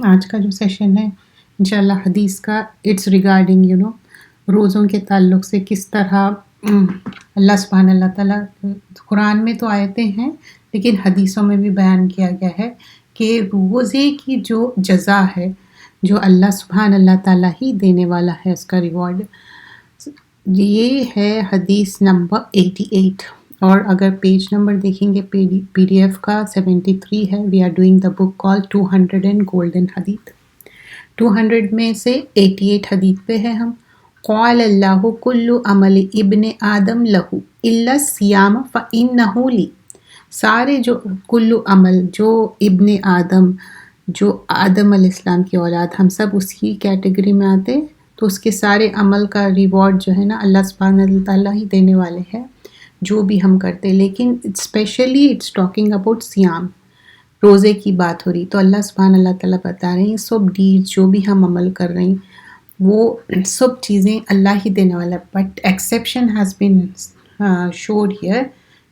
آج کا جو سیشن ہے انشاءاللہ حدیث کا اٹس ریگارڈنگ روزوں کے تعلق سے کس طرح اللہ سبحانہ اللہ تعالیٰ قرآن میں تو آیتیں ہیں لیکن حدیثوں میں بھی بیان کیا گیا ہے کہ روزے کی جو جزا ہے جو اللہ سبحانہ اللہ تعالیٰ ہی دینے والا ہے اس کا ریوارڈ. یہ ہے حدیث نمبر 88 اور اگر پیج نمبر دیکھیں گے پی ڈی ایف کا 73 ہے. We are doing the book call 200 and golden Hadith. 200 میں سے 88 حدیث پہ ہے ہم. قال اللہ کل عمل ابن آدم لہو الا الصیام فانہ لی. سارے جو کل عمل جو ابن آدم جو آدم علیہ السلام کی اولاد ہم سب اس کی کیٹیگری میں آتے تو اس کے سارے عمل کا ریوارڈ جو ہے نا اللہ سبحانہ اللہ تعالیٰ ہی دینے والے ہیں جو بھی ہم کرتے. لیکن اسپیشلی اٹس ٹاکنگ اباؤٹ سیام, روزے کی بات ہو رہی تو اللہ سبحانہ اللہ تعالیٰ بتا رہے ہیں سب ڈیڈ جو بھی ہم عمل کر رہے ہیں وہ سب چیزیں اللہ ہی دینے والا. But exception has been showed here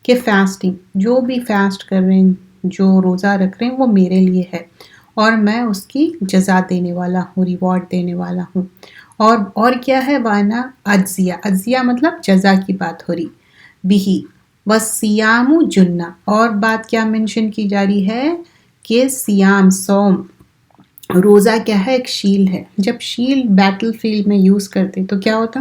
کہ فاسٹنگ جو بھی فاسٹ کر رہے ہیں جو روزہ رکھ رہے ہیں وہ میرے لیے ہے اور میں اس کی جزا دینے والا ہوں, ریوارڈ دینے والا ہوں. اور کیا ہے وانا اجزیہ, اجزیہ مطلب جزا کی بات ہو رہی. بھی والصیام جنہ, اور بات کیا مینشن کی جا رہی ہے کہ سیام صوم روزہ کیا ہے ایک شیلڈ ہے. جب شیلڈ بیٹل فیلڈ میں یوز کرتے تو کیا ہوتا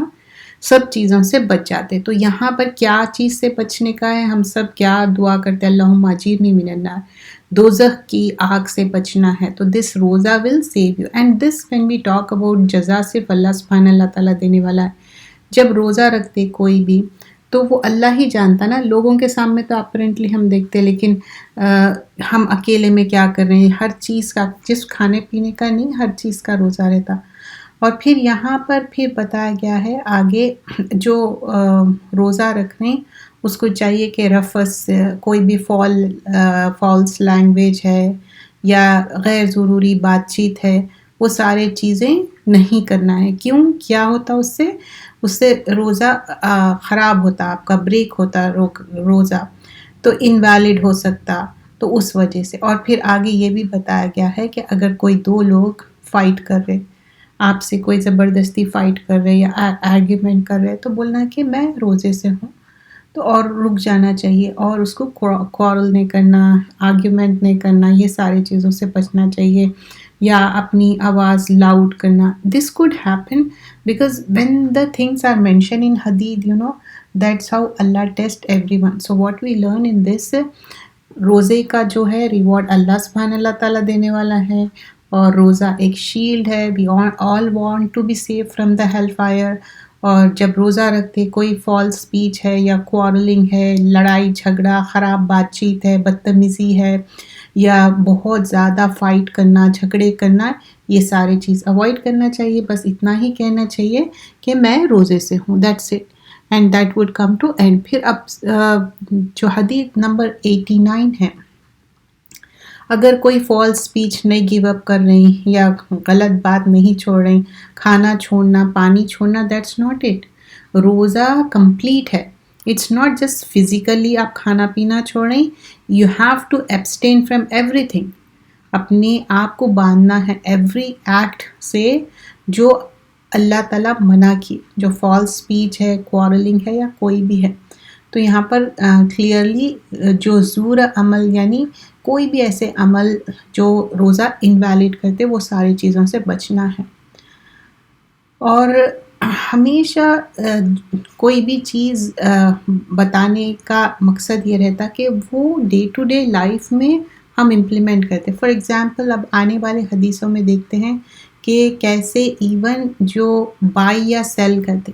سب چیزوں سے بچ جاتے. تو یہاں پر کیا چیز سے بچنے کا ہے, ہم سب کیا دعا کرتے اللہم اجرنی من النار, دوزخ کی آگ سے بچنا ہے. تو this roza will save you and this when we talk about جزا صرف اللہ سبحانہ اللہ تعالیٰ دینے والا ہے. جب روزہ رکھتے کوئی بھی تو وہ اللہ ہی جانتا نا, لوگوں کے سامنے تو اپرنٹلی ہم دیکھتے لیکن ہم اکیلے میں کیا کر رہے ہیں, ہر چیز کا جس کھانے پینے کا نہیں ہر چیز کا روزہ رہتا. اور پھر یہاں پر پھر بتایا گیا ہے آگے جو روزہ رکھ رہے ہیں اس کو چاہیے کہ رفث کوئی بھی فالس لینگویج ہے یا غیر ضروری بات چیت ہے وہ سارے چیزیں نہیں کرنا ہے. کیوں, کیا ہوتا اس سے روزہ خراب ہوتا, آپ کا بریک ہوتا روزہ تو انویلڈ ہو سکتا, تو اس وجہ سے. اور پھر آگے یہ بھی بتایا گیا ہے کہ اگر کوئی دو لوگ فائٹ کر رہے, آپ سے کوئی زبردستی فائٹ کر رہے یا آرگیومنٹ کر رہے تو بولنا کہ میں روزے سے ہوں تو اور رک جانا چاہیے اور اس کو کوارل نہیں کرنا, آرگیومنٹ نہیں کرنا, یہ ساری چیزوں سے بچنا چاہیے. یا اپنی آواز لاؤڈ کرنا. دس could happen because when the things are mentioned in hadith, that's how Allah tests everyone. So what we learn in this, روزے کا جو ہے ریوارڈ اللہ سبحانہ اللہ تعالیٰ دینے والا ہے اور روزہ ایک شیلڈ ہے. we all want to be safe from the hell fire. اور جب روزہ رکھتے کوئی فالس اسپیچ ہے یا کوارلنگ ہے, لڑائی جھگڑا خراب بات چیت ہے, بدتمیزی ہے یا بہت زیادہ فائٹ کرنا جھگڑے کرنا, یہ ساری چیز اوائڈ کرنا چاہیے. بس اتنا ہی کہنا چاہیے کہ میں روزے سے ہوں, that's it, and that would come to end. پھر اب جو حدیث نمبر 89 ہے, اگر کوئی فالس اسپیچ نہیں گیو اپ کر رہی یا غلط بات نہیں چھوڑ رہی, کھانا چھوڑنا پانی چھوڑنا, دیٹس ناٹ اٹ. روزہ کمپلیٹ ہے. اٹس ناٹ جسٹ فزیکلی آپ کھانا پینا چھوڑ رہے, you have to abstain from everything. اپنے آپ کو باندھنا ہے ایوری ایکٹ سے جو اللہ تعالیٰ منع کی, جو فالس اسپیچ ہے, کوارلنگ ہے یا کوئی بھی ہے. تو یہاں پر کلیئرلی جو زور عمل یعنی کوئی بھی ایسے عمل جو روزہ انویلڈ کرتے وہ ساری چیزوں سے بچنا ہے. اور ہمیشہ کوئی بھی چیز بتانے کا مقصد یہ رہتا کہ وہ ڈے ٹو ڈے لائف میں ہم امپلیمنٹ کرتے. فار ایگزامپل اب آنے والے حدیثوں میں دیکھتے ہیں کہ کیسے ایون جو بائی یا سیل کرتے,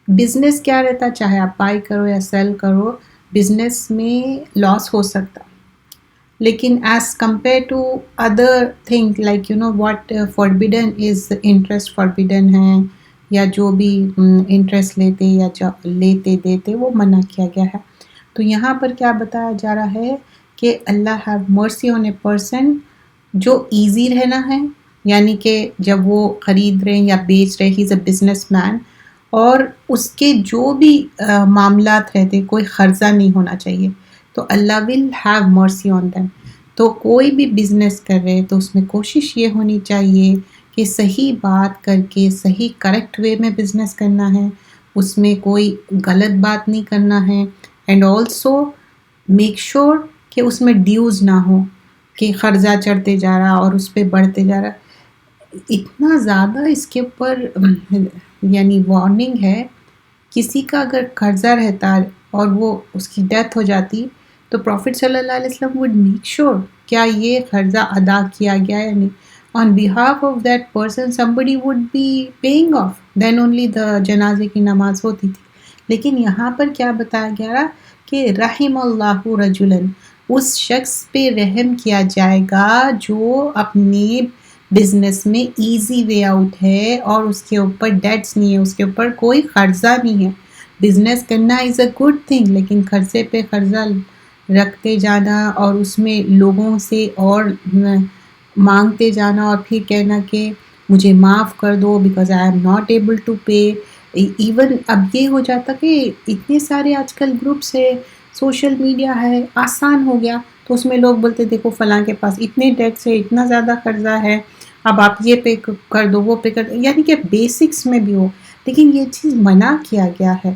بزنس کیا رہتا, چاہے آپ بائی کرو یا سیل کرو, بزنس میں لاس ہو سکتا. لیکن as compare to other thing like what forbidden is interest forbidden ہے یا جو بھی انٹرسٹ لیتے یا لیتے دیتے وہ منع کیا گیا ہے. تو یہاں پر کیا بتایا جا رہا ہے کہ اللہ have mercy on a person جو ایزی رہنا ہے, یعنی کہ جب وہ خرید رہے ہیں یا بیچ رہے, ہی از اے بزنس مین, اور اس کے جو بھی معاملات رہتے کوئی قرضہ نہیں ہونا چاہیے, تو اللہ will have mercy on them. تو کوئی بھی بزنس کر رہے تو اس میں کوشش یہ ہونی چاہیے کہ صحیح بات کر کے صحیح کریکٹ وے میں بزنس کرنا ہے، اس میں کوئی غلط بات نہیں کرنا ہے، اینڈ آلسو میک شور کہ اس میں ڈیوز نہ ہو کہ قرضہ چڑھتے جا رہا اور اس پہ بڑھتے جا رہا. اتنا زیادہ اس کے اوپر یعنی وارننگ ہے. کسی کا اگر قرضہ رہتا اور وہ اس کی ڈیتھ ہو جاتی تو پروفٹ صلی اللہ علیہ وسلم would make sure کیا یہ قرضہ ادا کیا گیا یا نہیں. On behalf of that person somebody would be paying off, then only the جنازے کی نماز ہوتی تھی. لیکن یہاں پر کیا بتایا گیا کہ رحم اللہ رجلاً، اس شخص پہ رحم کیا جائے گا جو اپنے بزنس میں ایزی وے آؤٹ ہے اور اس کے اوپر ڈیٹس نہیں ہے، اس کے اوپر کوئی قرضہ نہیں ہے. بزنس کرنا از اے گڈ تھنگ، لیکن قرضے پہ قرضہ رکھتے جانا اور اس میں لوگوں سے اور مانگتے جانا اور پھر کہنا کہ مجھے معاف کر دو because I am not able to pay. Even اب یہ ہو جاتا کہ اتنے سارے آج کل گروپس ہے، سوشل میڈیا ہے، آسان ہو گیا تو اس میں لوگ بولتے دیکھو فلاں کے پاس اتنے ڈیٹس ہے، اتنا زیادہ قرضہ ہے، اب آپ یہ پے کر دو وہ پے کر دو، یعنی کہ بیسکس میں بھی ہو. لیکن یہ چیز منع کیا گیا ہے،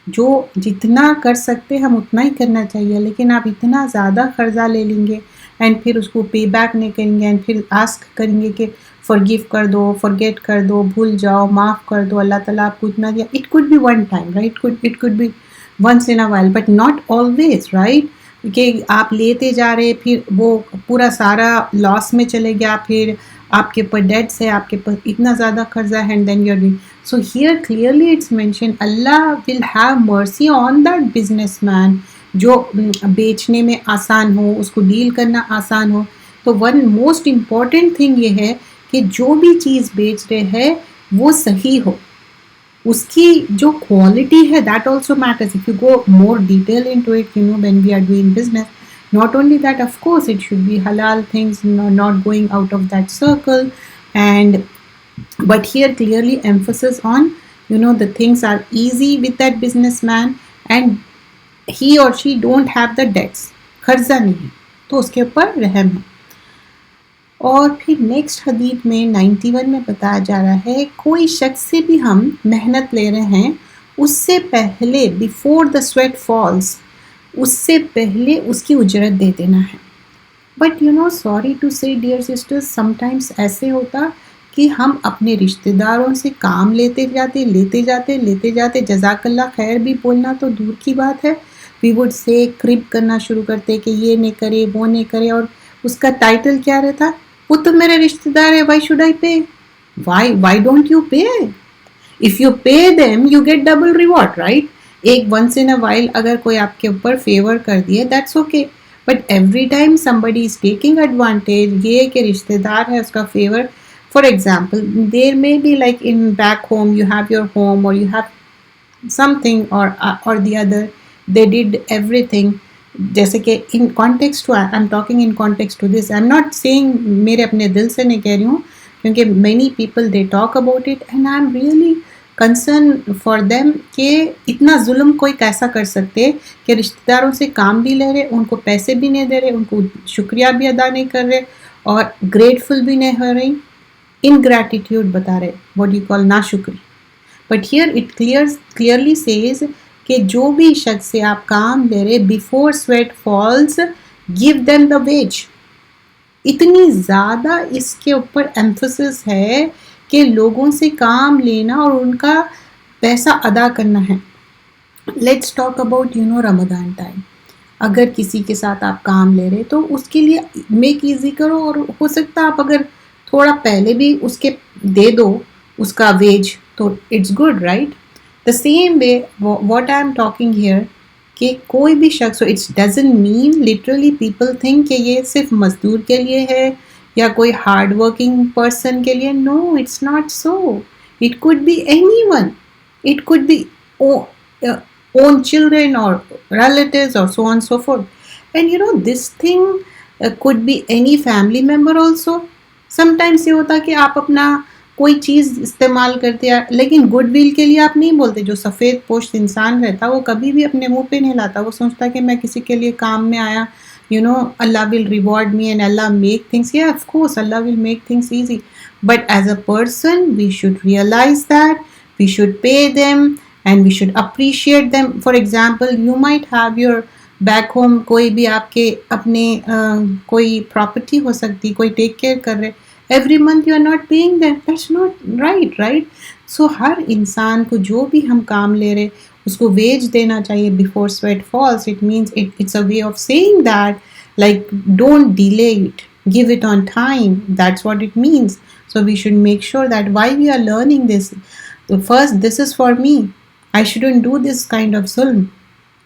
جو جتنا کر سکتے ہم اتنا ہی کرنا چاہیے. لیکن آپ اتنا زیادہ قرضہ لے لیں گے اینڈ پھر اس کو پے بیک نہیں کریں گے اینڈ پھر آسک کریں گے کہ forgive کر دو، forget کر دو، بھول جاؤ، معاف کر دو، اللہ تعالیٰ آپ کو اتنا دیا. It could be one time, right? It could be once in a while, but not always, right? کہ آپ لیتے جا رہے پھر وہ پورا سارا لاس میں چلے گیا، پھر آپ کے اوپر ڈیٹس ہے، آپ کے اوپر اتنا زیادہ قرضہ ہے and then you are doing. So here clearly it's mention Allah will have mercy on that business man جو بیچنے میں آسان ہو، اس کو ڈیل کرنا آسان ہو. تو ون موسٹ امپورٹنٹ تھنگ یہ ہے کہ جو بھی چیز بیچ رہے ہیں وہ صحیح ہو، اس کی جو کوالٹی ہے that also matters. If you go more detail into it when we are doing business, not only that, of course it should be halal things, not going out of that circle, and but here clearly emphasis on the things are easy with that businessman and he or she don't have the debts, قرضہ نہیں ہے تو اس کے اوپر رحم ہے. اور پھر نیکسٹ حدیث میں 91 میں بتایا جا رہا ہے کوئی شخص سے بھی ہم محنت لے رہے ہیں اس سے پہلے before the sweat falls اس سے پہلے اس کی اجرت دے دینا ہے. But sorry to say dear sisters, sometimes ایسے ہوتا کہ ہم اپنے رشتہ داروں سے کام لیتے جاتے جزاک اللہ خیر بھی بولنا تو دور کی بات ہے. we would say کرب کرنا شروع کرتے کہ یہ نہیں کرے وہ نہیں کرے، اور اس کا ٹائٹل کیا رہتا؟ وہ تو میرے رشتہ دار ہے، why should I pay? why don't you pay? if you pay them you get double reward, right? ایک once in a while اگر کوئی آپ کے اوپر فیور کر دیے that's okay, but every time somebody is taking advantage، یہ کہ رشتہ دار ہے اس کا fever. for example there may be like in back home you have your home or you have something or the other, they did everything. جیسے کہ in context to I'm talking in context to this, I'm not saying میرے اپنے دل سے نہیں کہہ رہی ہوں کیونکہ many people they talk about it and I'm really concerned for them کہ اتنا ظلم کوئی کیسا کر سکتے کہ رشتہ داروں سے کام بھی لے رہے، ان کو پیسے بھی نہیں دے رہے، ان کو شکریہ بھی ادا نہیں کر رہے اور گریٹفل بھی نہیں ہو رہی، ingratitude بتا رہے، what you call ناشکری. But here it clearly says کہ جو بھی شخص سے آپ کام لے رہے before sweat falls give them the wage. اتنی زیادہ اس کے اوپر emphasis ہے کہ لوگوں سے کام لینا اور ان کا پیسہ ادا کرنا ہے. Let's talk about Ramzan time. اگر کسی کے ساتھ آپ کام لے رہے تو اس کے لیے میک ایزی کرو، اور ہو سکتا آپ اگر تھوڑا پہلے بھی اس کے دے دو اس کا ویج تو it's good, right? The same way what I am talking here کہ کوئی بھی شخص ہو، it doesn't mean literally people think کہ یہ صرف مزدور کے لیے ہے یا کوئی ہارڈ ورکنگ پرسن کے لیے. No, it's not so. It could be anyone. It could be own children or relatives or so on and so forth. And this thing could be any family member also. Sometimes یہ ہوتا کہ آپ اپنا کوئی چیز استعمال کرتے ہیں لیکن گڈ ول کے لیے آپ نہیں بولتے. جو سفید پوش انسان رہتا وہ کبھی بھی اپنے منہ پہ نہیں لاتا، وہ سوچتا کہ میں کسی کے لیے کام میں آیا Allah will reward me and Allah make things. Yeah, of course, Allah will make things easy. But as a person, we should realize that we should pay them and we should appreciate them. For example, you might have your back home کوئی بھی آپ کے اپنے کوئی property ہو سکتی, کوئی ٹیک care کر رہے, every month you are not paying them, that's not right. So ہر انسان کو جو بھی ہم کام لے رہے اس کو ویج دینا چاہیے before sweat falls. It means it's a way of saying that, like, don't delay it, give it on time. That's what it means. So we should make sure that why we are learning this, first this is for me. I shouldn't do this kind of ظلم.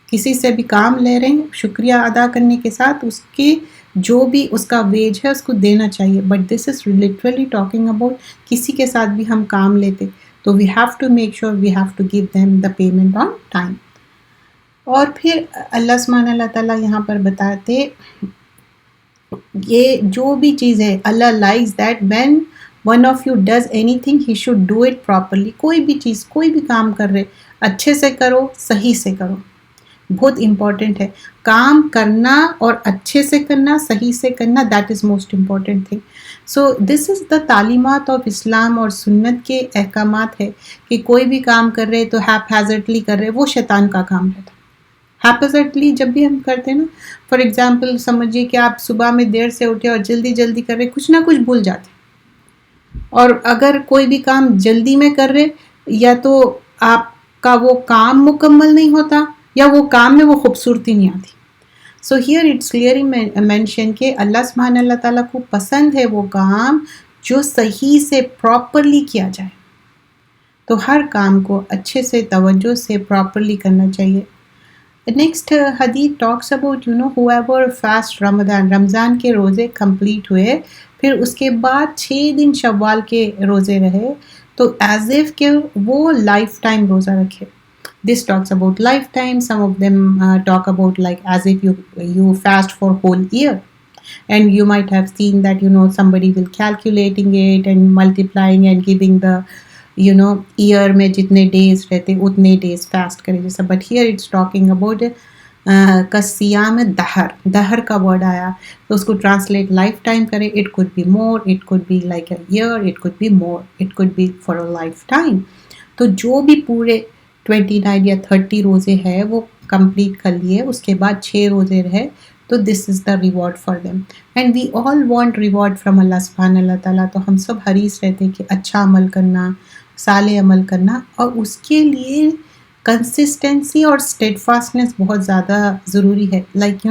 کسی سے بھی کام لے رہے ہیں, شکریہ ادا کرنے کے ساتھ اس کی جو بھی اس کا ویج ہے اس کو دینا چاہیے. But this is literally talking about کسی کے ساتھ بھی ہم کام لیتے تو we have to make sure we have to give them the payment on time. اور پھر اللہ سبحانہ اللہ تعالیٰ یہاں پر بتاتے یہ جو بھی چیز ہے, اللہ likes that when one of you does any thing he should do it properly. کوئی بھی چیز کوئی بھی کام کر رہے اچھے سے کرو, صحیح سے کرو. بہت امپورٹنٹ ہے کام کرنا اور اچھے سے کرنا, صحیح سے کرنا, that is most important thing. So this is the تعلیمات آف اسلام اور سنت کے احکامات ہے کہ کوئی بھی کام کر رہے تو ہیپ ہیزرٹلی کر رہے, وہ شیطان کا کام رہتا. ہیپ ہیزرٹلی جب بھی ہم کرتے ہیں نا, فار ایگزامپل سمجھیے کہ آپ صبح میں دیر سے اٹھے اور جلدی جلدی کر رہے, کچھ نہ کچھ بھول جاتے. اور اگر کوئی بھی کام جلدی میں کر رہے یا تو آپ کا وہ کام مکمل نہیں ہوتا یا وہ کام میں وہ خوبصورتی نہیں آتی. So here it's clearly mention کہ اللہ سبحانہ اللہ تعالیٰ کو پسند ہے وہ کام جو صحیح سے پراپرلی کیا جائے. تو ہر کام کو اچھے سے توجہ سے پراپرلی کرنا چاہیے. نیکسٹ حدیث ٹاکس اباؤٹ whoever fast رمضان کے روزے کمپلیٹ ہوئے, پھر اس کے بعد 6 دن شوال کے روزے رہے تو ایز ایف کہ وہ لائف ٹائم روزہ رکھے. This talks about lifetime. Some of them talk about like as if you fast for whole year, and you might have seen that somebody will calculating it and multiplying and giving the year میں جتنے days رہتے اتنے days fast کرے جیسا. But here it's talking about کسیام دہر کا word آیا تو اس کو ٹرانسلیٹ لائف ٹائم کرے. It could be more, it could be like a year, it could be more, it could be for a lifetime. تو جو بھی پورے 29 یا 30 روزے ہے وہ کمپلیٹ کر لیے, اس کے بعد 6 روزے رہے تو this is the reward for them. And we all want reward from اللہ سبحانہ اللہ تعالیٰ. تو ہم سب حریص رہتے کہ اچھا عمل کرنا, صالح عمل کرنا, اور اس کے لیے کنسسٹنسی اور اسٹیڈ فاسٹنس بہت زیادہ ضروری ہے. لائک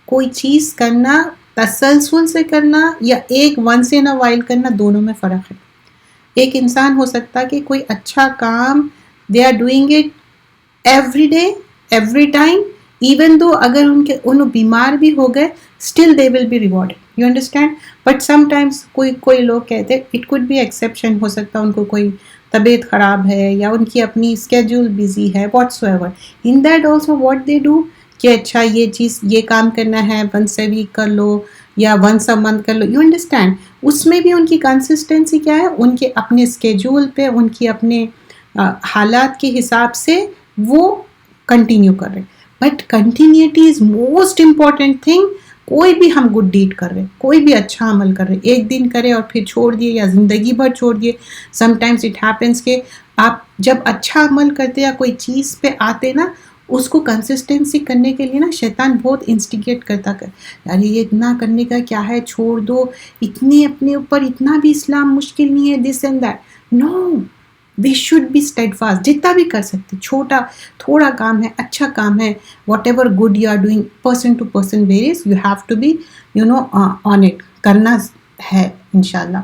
کوئی چیز کرنا تسلسل سے کرنا یا ایک ونس ان اے وائل کرنا, دونوں میں فرق ہے. ایک انسان ہو سکتا کہ کوئی اچھا کام they are doing it every day, every time, even though اگر ان بیمار بھی ہو گئے still they will be rewarded. You understand? But sometimes کوئی لوگ کہتے it could be exception, ہو سکتا ان کو کوئی طبیعت خراب ہے یا ان کی اپنی schedule busy ہے whatsoever. In that also what they do کہ اچھا یہ چیز یہ کام کرنا ہے once a week کر لو یا once a month کر لو. You understand? اس میں بھی ان کی consistency کیا ہے, ان کے اپنے schedule پہ, ان کی اپنے حالات کے حساب سے وہ کنٹینیو کر رہے. But continuity is most important thing. کوئی بھی ہم گڈ ڈیڈ کر رہے, کوئی بھی اچھا عمل کر رہے, ایک دن کرے اور پھر چھوڑ دیے یا زندگی بھر چھوڑ دیے. سم ٹائمس اٹ ہیپنس کہ آپ جب اچھا عمل کرتے یا کوئی چیز پہ آتے نا, اس کو کنسسٹنسی کرنے کے لیے نا شیطان بہت انسٹیگیٹ کرتا کر, یار یہ اتنا کرنے کا کیا ہے, چھوڑ دو, اتنے اپنے اوپر اتنا بھی اسلام مشکل نہیں ہے, this and that. No, we should be steadfast. جتنا بھی کر سکتے, چھوٹا تھوڑا کام ہے, اچھا کام ہے, whatever good you are doing, person to person varies, you have to be on it, کرنا ہے انشاءاللہ.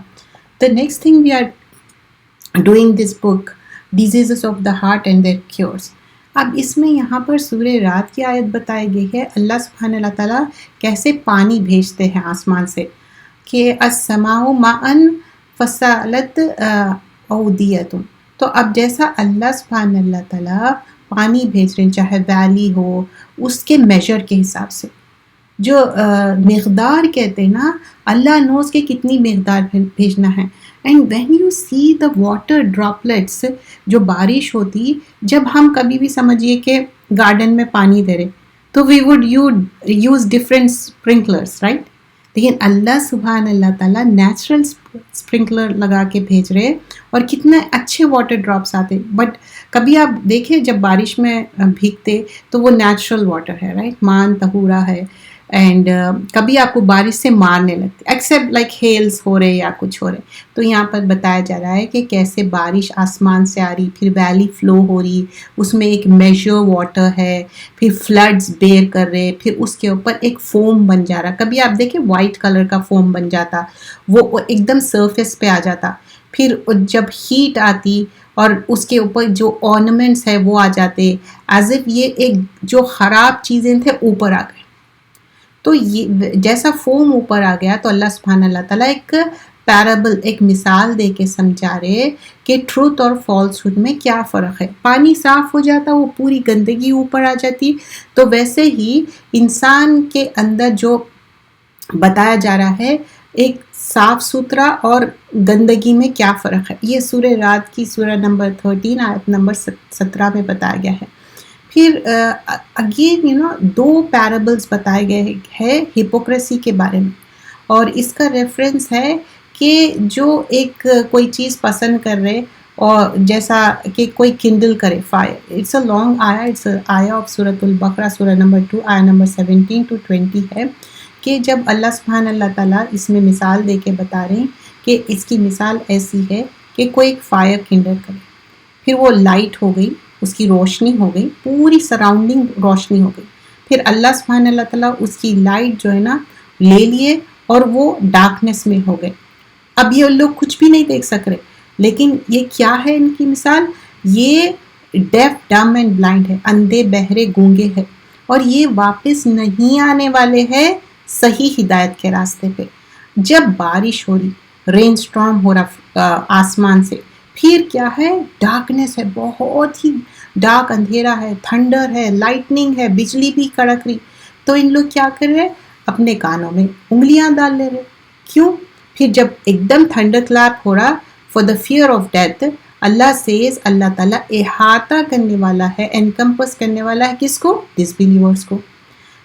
The next thing we are doing this book, diseases of the heart and their cures. اب اس میں یہاں پر سورہ رات کی آیت بتائی گئی ہے, اللہ سبحانہ اللہ تعالیٰ کیسے پانی بھیجتے ہیں آسمان سے, کہ السماء ماء فسالت اودیۃ. تو اب جیسا اللہ سبحانہ اللہ تعالیٰ پانی بھیج رہے ہیں, چاہے ویلی ہو, اس کے میجر کے حساب سے جو مقدار کہتے ہیں نا, اللہ نوز کے کتنی مقدار بھیجنا ہے. And when you see the water droplets, جو بارش ہوتی, جب ہم کبھی بھی سمجھیے کہ گارڈن میں پانی دے رہے تو we would use different sprinklers, right? لیکن اللہ سبحان اللہ تعالیٰ نیچرل اسپرنکلر لگا کے بھیج رہے اور کتنے اچھے واٹر ڈراپس آتے. بٹ کبھی آپ دیکھیں جب بارش میں بھیگتے تو وہ نیچرل واٹر ہے، رائٹ، مان طہورا ہے. اینڈ کبھی آپ کو بارش سے مارنے لگتے ایکسیپٹ لائک ہیلز ہو رہے یا کچھ ہو رہے. تو یہاں پر بتایا جا رہا ہے کہ کیسے بارش آسمان سے آ رہی، پھر ویلی فلو ہو رہی، اس میں ایک میجر واٹر ہے، پھر فلڈز بیر کر رہے، پھر اس کے اوپر ایک فوم بن جا رہا. کبھی آپ دیکھیں وائٹ کلر کا فوم بن جاتا، وہ ایک دم سرفیس پہ آ جاتا. پھر جب ہیٹ آتی اور اس کے اوپر جو ornaments ہے وہ آ جاتے، ایز اف یہ ایک جو خراب چیزیں تھے اوپر آ گئے. تو یہ جیسا فوم اوپر آ گیا تو اللہ سبحانہ اللہ تعالیٰ ایک پیرابل، ایک مثال دے کے سمجھا رہے کہ ٹروتھ اور فالس ہوڈ میں کیا فرق ہے. پانی صاف ہو جاتا، وہ پوری گندگی اوپر آ جاتی. تو ویسے ہی انسان کے اندر جو بتایا جا رہا ہے ایک صاف ستھرا اور گندگی میں کیا فرق ہے، یہ سورہ رات کی سورہ نمبر 13 آیت نمبر 17 میں بتایا گیا ہے. پھر اگین دو پیرابلز بتائے گئے ہیں ہپوکریسی کے بارے میں، اور اس کا ریفرنس ہے کہ جو ایک کوئی چیز پسند کر رہے اور جیسا کہ کوئی کنڈل کرے فائر. اٹس اے لانگ آیا، اٹس آیا آف سورۃ البقرہ سورہ نمبر 2 آیا نمبر 17 to 20 ہے کہ جب اللہ سبحان اللہ تعالیٰ اس میں مثال دے کے بتا رہے ہیں کہ اس کی مثال ایسی ہے کہ کوئی ایک فائر کنڈل کرے، پھر وہ لائٹ ہو گئی، اس کی روشنی ہو گئی، پوری سراؤنڈنگ روشنی ہو گئی. پھر اللہ سبحانہ اللہ تعالیٰ اس کی لائٹ جو ہے نا لے لیے اور وہ ڈارکنیس میں ہو گئے. اب یہ لوگ کچھ بھی نہیں دیکھ سک رہے، لیکن یہ کیا ہے ان کی مثال؟ یہ ڈیف ڈم اینڈ بلائنڈ ہے، اندھے بہرے گونگے ہے، اور یہ واپس نہیں آنے والے ہیں صحیح ہدایت کے راستے پہ. جب بارش ہو رہی، رین سٹارم ہو رہا آسمان سے، پھر کیا ہے؟ ڈارکنیس ہے، بہت ہی ڈارک اندھیرا ہے، تھنڈر ہے، لائٹننگ ہے، بجلی بھی کڑک رہی. تو ان لوگ کیا کر رہے؟ اپنے کانوں میں انگلیاں ڈال لے رہے. کیوں؟ پھر جب ایک دم تھنڈر کلیپ ہو رہا for the fear of death, اللہ سیز اللہ تعالیٰ احاطہ کرنے والا ہے، انکمپس کرنے والا ہے کس کو؟ ڈس بلیورس کو.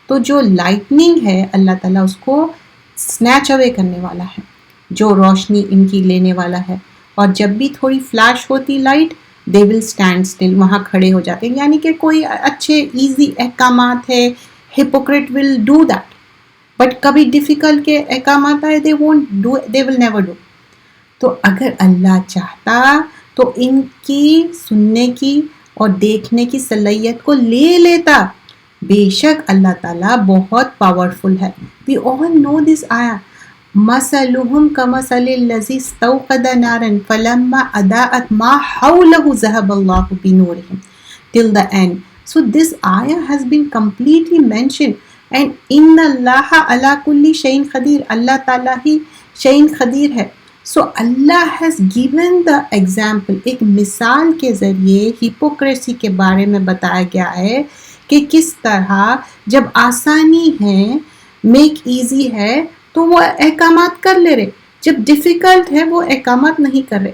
تو جو لائٹننگ ہے اللہ تعالیٰ اس کو سنیچ اوے کرنے والا ہے، جو روشنی ان کی لینے والا ہے. اور جب بھی تھوڑی فلیش ہوتی light, they will stand still, وہاں کھڑے ہو جاتے ہیں. یعنی کہ کوئی اچھے ایزی احکامات ہے، hypocrite will do that. But کبھی ڈیفیکلٹ کے احکامات آئے، they won't do, they will never do. تو اگر اللہ چاہتا تو ان کی سننے کی اور دیکھنے کی صلاحیت کو لے لیتا. بے شک اللہ تعالیٰ بہت پاورفل ہے. We all know this آیا، مثلهم كمثل الذي استوقد نارا فلما أضاءت ما حوله ذهب الله بنورهم till the end. So this ayah has been completely mentioned. And inna Allah ala kulli shayin qadir، اللہ تعالیٰ ہی شین قدیر ہے. So Allah has given the example، ایک مثال کے ذریعے ہپوکریسی کے بارے میں بتایا گیا ہے کہ کس طرح جب آسانی ہے، میک ایزی ہے، تو وہ احکامات کر لے رہے، جب ڈیفیکلٹ ہے وہ احکامات نہیں کر رہے.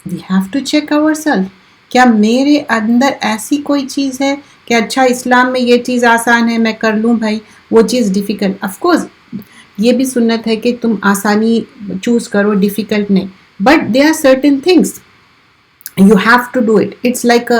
We have to check our self, کیا میرے اندر ایسی کوئی چیز ہے کہ اچھا اسلام میں یہ چیز آسان ہے میں کر لوں بھائی، وہ چیز ڈیفیکلٹ. آف کورس یہ بھی سنت ہے کہ تم آسانی چوز کرو، ڈیفیکلٹ نہیں. But there are certain things you have to do it. It's like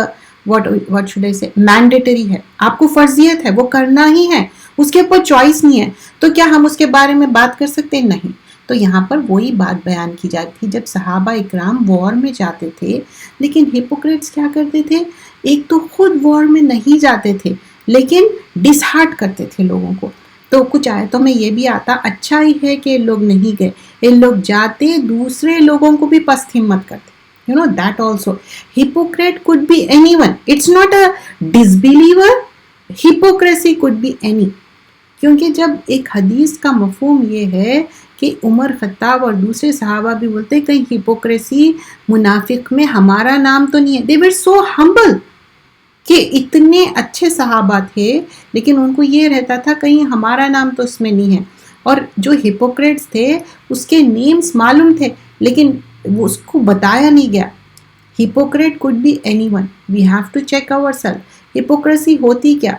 what should I say، mandatory ہے، آپ کو فرضیت ہے، وہ کرنا ہی ہے، اس کے اوپر چوائس نہیں ہے. تو کیا ہم اس کے بارے میں بات کر سکتے ہیں؟ نہیں. تو یہاں پر وہی بات بیان کی جاتی تھی جب صحابہ اکرام وار میں جاتے تھے، لیکن ہپوکریٹس کیا کرتے تھے؟ ایک تو خود وار میں نہیں جاتے تھے لیکن ڈس ہارٹ کرتے تھے لوگوں کو. تو کچھ آیتوں میں یہ بھی آتا، اچھا ہی ہے کہ لوگ نہیں گئے، ان لوگ جاتے دوسرے لوگوں کو بھی پست ہمت کرتے. You know that also. Hypocrite could be anyone. It's not a disbeliever. Hypocrisy could be any. کیونکہ جب ایک حدیث کا مفہوم یہ ہے کہ عمر خطاب اور دوسرے صحابہ بھی بولتے کہیں ہپوکریسی منافق میں ہمارا نام تو نہیں ہے. They were so humble کہ اتنے اچھے صحابہ تھے لیکن ان کو یہ رہتا تھا کہیں ہمارا نام تو اس میں نہیں ہے. اور جو ہپوکریٹس تھے اس کے نیمز معلوم تھے لیکن وہ اس کو بتایا نہیں گیا. Hypocrite could be anyone. We have to check ourselves. Hypocrisy ہوتی کیا؟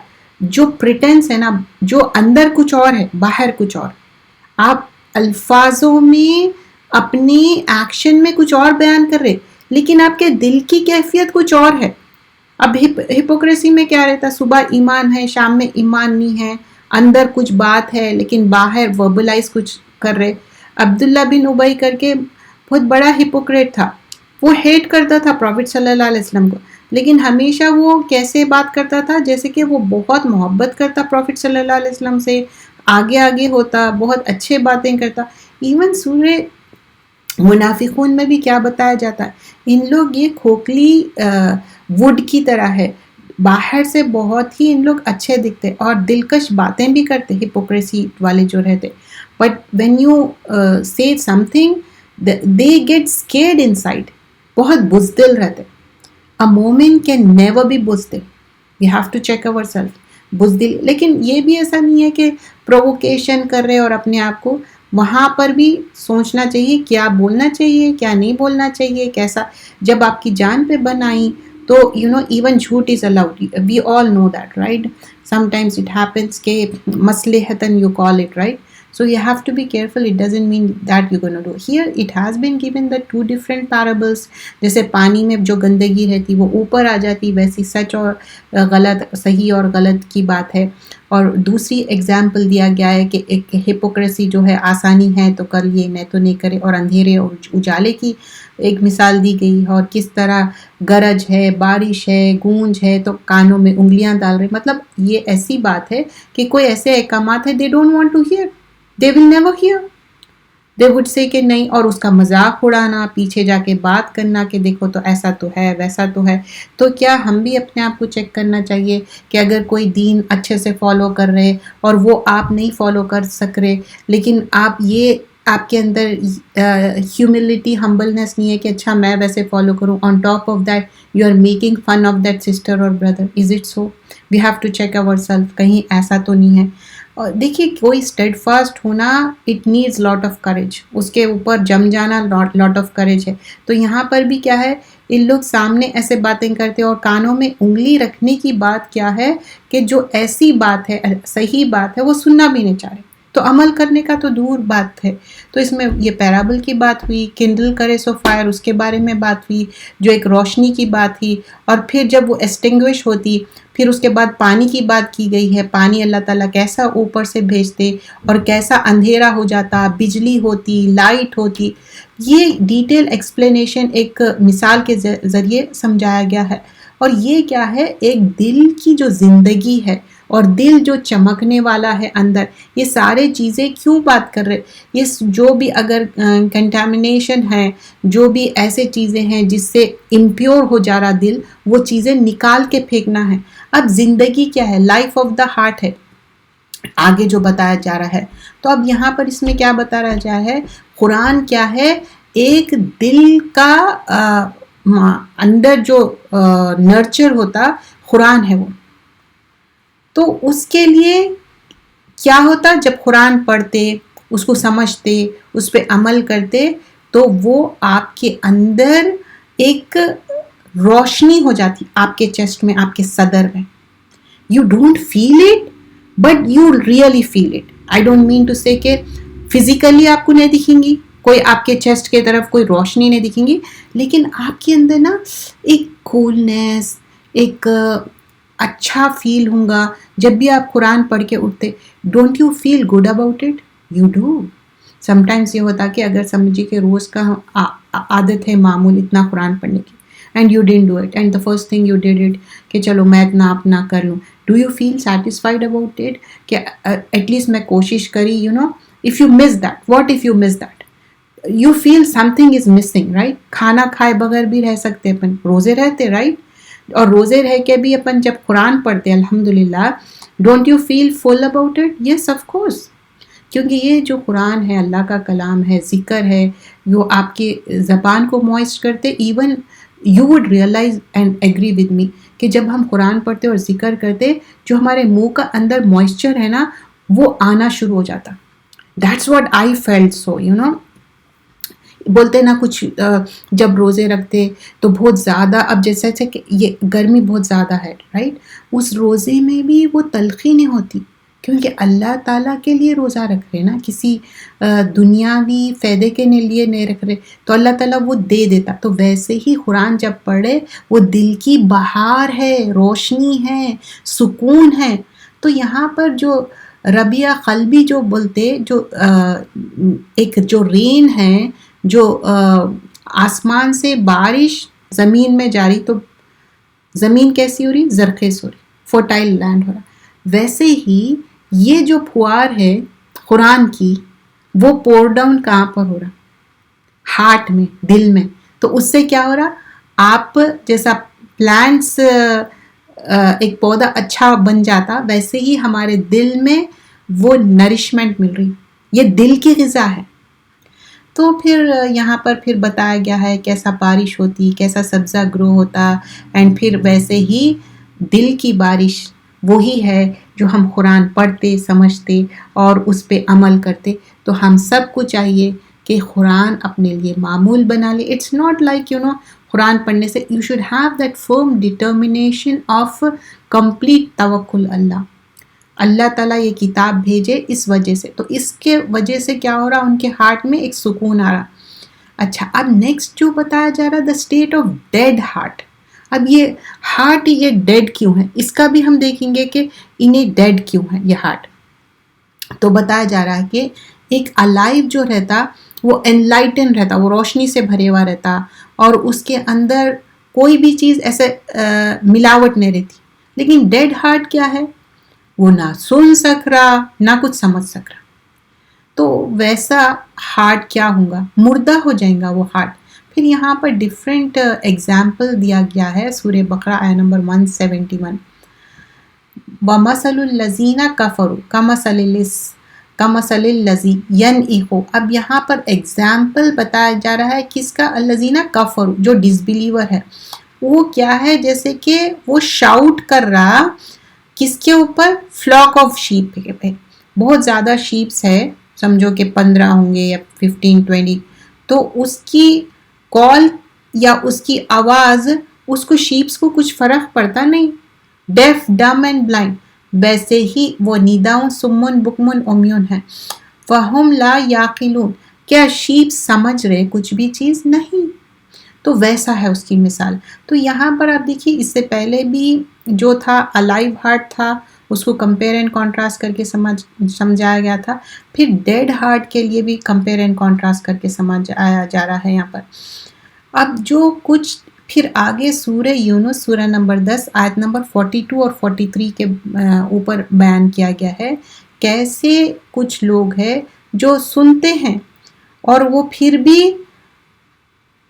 جو پریٹنس ہے نا, جو اندر کچھ اور ہے باہر کچھ اور, آپ الفاظوں میں اپنی ایکشن میں کچھ اور بیان کر رہے لیکن آپ کے دل کی کیفیت کچھ اور ہے. اب ہپوکریسی میں کیا رہتا, صبح ایمان ہے شام میں ایمان نہیں ہے, اندر کچھ بات ہے لیکن باہر وربلائز کچھ کر رہے. عبداللہ بن ابی کر کے بہت بڑا ہپوکریٹ تھا, وہ ہیٹ کرتا تھا پروفٹ صلی اللہ علیہ وسلم کو, لیکن ہمیشہ وہ کیسے بات کرتا تھا جیسے کہ وہ بہت محبت کرتا پروفٹ صلی اللہ علیہ وسلم سے, آگے آگے ہوتا, بہت اچھے باتیں کرتا. ایون سورہ منافقون میں بھی کیا بتایا جاتا ہے, ان لوگ یہ کھوکھلی ووڈ کی طرح ہے, باہر سے بہت ہی ان لوگ اچھے دکھتے اور دلکش باتیں بھی کرتے ہپوکریسی والے جو رہتے, but when you say something they get scared inside, بہت بزدل رہتے. A مومن can never be بزدل, we have to check ourselves. بزدل, لیکن یہ بھی ایسا نہیں ہے کہ پرووکیشن کر رہے اور اپنے آپ کو, وہاں پر بھی سوچنا چاہیے کیا بولنا چاہیے کیا نہیں بولنا چاہیے کیسا. جب آپ کی جان پہ بن آئی تو ایون جھوٹ is allowed, we all know that right. sometimes it happens کہ مصلحتاً you call it, right? So you have to be careful. It doesn't mean that you're going to do. Here it has been given the two different parables. جیسے پانی میں جو گندگی رہتی وہ اوپر آ جاتی, ویسی سچ اور غلط, صحیح اور غلط کی بات ہے. اور دوسری ایگزامپل دیا گیا ہے کہ ایک ہپوکریسی جو ہے آسانی ہے تو کر لیے, نہیں تو نہیں کرے, اور اندھیرے اور اجالے کی ایک مثال دی گئی, اور کس طرح گرج ہے, بارش ہے, گونج ہے تو کانوں میں انگلیاں ڈال رہے. مطلب یہ ایسی بات ہے کہ کوئی ایسے احکامات ہے they don't want to hear, they will never hear, they would say کہ نہیں, اور اس کا مذاق اڑانا, پیچھے جا کے بات کرنا کہ دیکھو تو ایسا تو ہے ویسا تو ہے. تو کیا ہم بھی اپنے آپ کو چیک کرنا چاہیے کہ اگر کوئی دین اچھے سے فالو کر رہے اور وہ آپ نہیں فالو کر سک رہے, لیکن آپ کے اندر ہیوملٹی, ہمبلنس نہیں ہے کہ اچھا میں ویسے فالو کروں, on top of that you are making fun of that sister اور brother. Is it so? We have to check our self, کہیں ایسا تو نہیں ہے. اور دیکھیے کوئی اسٹیڈ فاسٹ ہونا it needs lot of courage, اس کے اوپر جم جانا لاٹ آف کریج ہے. تو یہاں پر بھی کیا ہے, ان لوگ سامنے ایسے باتیں کرتے اور کانوں میں انگلی رکھنے کی بات کیا ہے کہ جو ایسی بات ہے صحیح بات ہے وہ سننا بھی نہیں چاہ رہے, تو عمل کرنے کا تو دور بات ہے. تو اس میں یہ پیرابل کی بات ہوئی, کنڈل کرے سو فائر, اس کے بارے میں بات ہوئی جو ایک روشنی کی بات تھی, اور پھر جب وہ ایسٹنگوش ہوتی پھر اس کے بعد پانی کی بات کی گئی ہے. پانی اللہ تعالیٰ کیسا اوپر سے بھیجتے اور کیسا اندھیرا ہو جاتا, بجلی ہوتی, لائٹ ہوتی. یہ ڈیٹیل ایکسپلینیشن ایک مثال کے ذریعے سمجھایا گیا ہے. اور یہ کیا ہے, ایک دل کی جو زندگی ہے اور دل جو چمکنے والا ہے اندر, یہ سارے چیزیں کیوں بات کر رہے, یہ جو بھی اگر کنٹامنیشن ہے, جو بھی ایسے چیزیں ہیں جس سے امپیور ہو جا رہا دل, وہ چیزیں نکال کے پھینکنا ہے. اب زندگی کیا ہے, لائف آف دا ہارٹ ہے آگے جو بتایا جا رہا ہے. تو اب یہاں پر اس میں کیا بتایا جا رہا ہے, قرآن کیا ہے, ایک دل کا اندر جو نرچر ہوتا قرآن ہے وہ. تو اس کے لیے کیا ہوتا, جب قرآن پڑھتے, اس کو سمجھتے, اس پہ عمل کرتے, تو وہ آپ کے اندر ایک روشنی ہو جاتی, آپ کے چیسٹ میں, آپ کے صدر میں. You don't feel it but you really feel it. I don't mean to say کہ فزیکلی آپ کو نہیں دکھیں گی, کوئی آپ کے چیسٹ کے طرف کوئی روشنی نہیں دکھیں گی, لیکن آپ کے اندر نا ایک کولنس, ایک اچھا فیل ہوگا جب بھی آپ قرآن پڑھ کے اٹھتے. Don't you feel good about it? You do. Sometimes یہ ہوتا کہ اگر سمجھے کہ روز کا عادت ہے معمول اتنا قرآن پڑھنے کی, and you don't do it, and the first thing you did it کہ چلو میں اتنا اپنا کر لوں. Do you feel satisfied about it کہ ایٹ لیسٹ میں کوشش کری, if you miss that, what if you miss that? You feel something is missing, right? کھانا کھائے بغیر بھی رہ سکتے اپن, روزے رہتے, right? اور روزے رہ کے بھی اپن جب قرآن پڑھتے الحمدللہ, don't you feel full about it? Yes of course, کیونکہ یہ جو قرآن ہے اللہ کا کلام ہے, ذکر ہے, جو آپ کے زبان کو موئسٹ کرتے. Even you would realize and agree with me کہ جب ہم قرآن پڑھتے اور ذکر کرتے, جو ہمارے منہ کا اندر موئسچر ہے نا وہ آنا شروع ہو جاتا. That's what I felt. So, بولتے نا کچھ جب روزے رکھتے تو بہت زیادہ، اب جیسے کہ یہ گرمی بہت زیادہ ہے رائٹ، اس روزے میں بھی وہ تلخی نہیں ہوتی کیونکہ اللہ تعالیٰ کے لیے روزہ رکھ رہے نا، کسی دنیاوی فائدے کے لیے نہیں رکھ رہے، تو اللہ تعالیٰ وہ دے دیتا. تو ویسے ہی قرآن جب پڑھے وہ دل کی بہار ہے، روشنی ہے، سکون ہے. تو یہاں پر جو ربیع قلبی جو بولتے، جو ایک جو رین ہے، جو آسمان سے بارش زمین میں جاری، تو زمین کیسی ہو رہی؟ زرخیز ہو رہی، فرٹائل لینڈ ہو رہا. ویسے ہی یہ جو پھوار ہے قرآن کی، وہ پور ڈاؤن کہاں پر ہو رہا؟ ہارٹ میں، دل میں. تو اس سے کیا ہو رہا؟ آپ جیسا پلانٹس ایک پودا اچھا بن جاتا، ویسے ہی ہمارے دل میں وہ نرشمنٹ مل رہی، یہ دل کی غذا ہے. تو پھر یہاں پر پھر بتایا گیا ہے کیسا بارش ہوتی، کیسا سبزہ گرو ہوتا، اینڈ پھر ویسے ہی دل کی بارش وہی ہے جو ہم قرآن پڑھتے، سمجھتے اور اس پہ عمل کرتے. تو ہم سب کو چاہیے کہ قرآن اپنے لیے معمول بنا لے. اٹس ناٹ لائک قرآن پڑھنے سے you should have that firm determination of complete توکل اللہ تعالیٰ یہ کتاب بھیجے اس وجہ سے، تو اس کے وجہ سے کیا ہو رہا؟ ان کے ہارٹ میں ایک سکون آ رہا. اچھا، اب نیکسٹ جو بتایا جا رہا the state of dead heart. اب یہ ہارٹ یہ ڈیڈ کیوں ہے، اس کا بھی ہم دیکھیں گے کہ انہیں ڈیڈ کیوں ہے یہ ہارٹ. تو بتایا جا رہا ہے کہ ایک الائیو جو رہتا وہ انلائٹن رہتا، وہ روشنی سے بھرے ہوا رہتا، اور اس کے اندر کوئی بھی چیز ایسے ملاوٹ نہیں رہتی. لیکن ڈیڈ ہارٹ کیا ہے؟ وہ نہ سن سک رہا، نہ کچھ سمجھ سک رہا. تو ویسا ہارٹ کیا ہوگا؟ مردہ ہو جائیں گا وہ ہارٹ. پھر یہاں پر ڈیفرنٹ ایگزامپل دیا گیا ہے سورہ بقرہ آیہ نمبر 171. وَمَثَلُ الَّذِينَ كَفَرُوا كَمَثَلِ الَّذِي يَنْعِقُ. اب یہاں پر ایگزامپل بتایا جا رہا ہے کس کا؟ الَّذِينَ كَفَرُوا، جو ڈس بلیور ہے. وہ کیا ہے؟ جیسے کہ وہ شاؤٹ کر رہا کس کے اوپر؟ فلاک آف شیپ پہ. بہت زیادہ شیپس ہے، سمجھو کہ 15 ہوں گے یا 15-20. تو اس کی کال یا اس کی آواز اس کو شیپس کو کچھ فرق پڑتا نہیں. ڈیف، ڈم اینڈ بلائنڈ. ویسے ہی وہ نیداؤں سمن بکمن امیون ہے. فہم لا یاقلون. کیا شیپ سمجھ رہے کچھ بھی چیز؟ نہیں. تو ویسا ہے اس کی مثال. تو یہاں پر آپ دیکھیے اس سے پہلے بھی جو تھا الائیو ہارٹ تھا، اس کو کمپیئر اینڈ کانٹراسٹ کر کے سمجھایا گیا تھا. پھر ڈیڈ ہارٹ کے لیے بھی کمپیئر اینڈ کانٹراسٹ کر کے سمجھایا جا رہا ہے یہاں پر. اب جو کچھ پھر آگے سورہ یونس سورہ نمبر 10 آیت نمبر 42 اور 43 کے اوپر بیان کیا گیا ہے کیسے کچھ لوگ ہیں جو سنتے ہیں اور وہ پھر بھی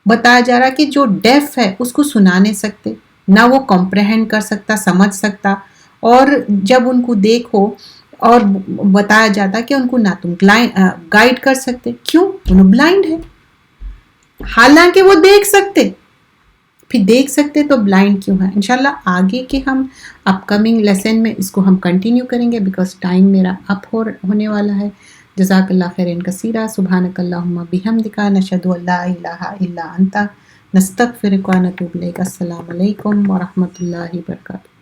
بتایا جا رہا کہ جو ڈیف ہے اس کو سنا نہیں سکتے، نہ وہ کمپریہنڈ کر سکتا، سمجھ سکتا. اور جب ان کو دیکھو اور بتایا جاتا کہ ان کو نہ تم گائیڈ کر سکتے. کیوں؟ انہوں بلائنڈ ہے، حالانکہ وہ دیکھ سکتے. پھر دیکھ سکتے تو بلائنڈ کیوں ہے؟ انشاءاللہ آگے کے ہم اپ کمنگ لیسن میں اس کو ہم کنٹینیو کریں گے، بیکاز ٹائم میرا اپ ہونے والا ہے. جزاک اللہ خیرن کثیرہ. سبحانک اللہم بحمدک، نشہد ان لا الہ الا انت، نستغفرک و نتوب الیک. السلام علیکم ورحمۃ اللہ وبرکاتہ.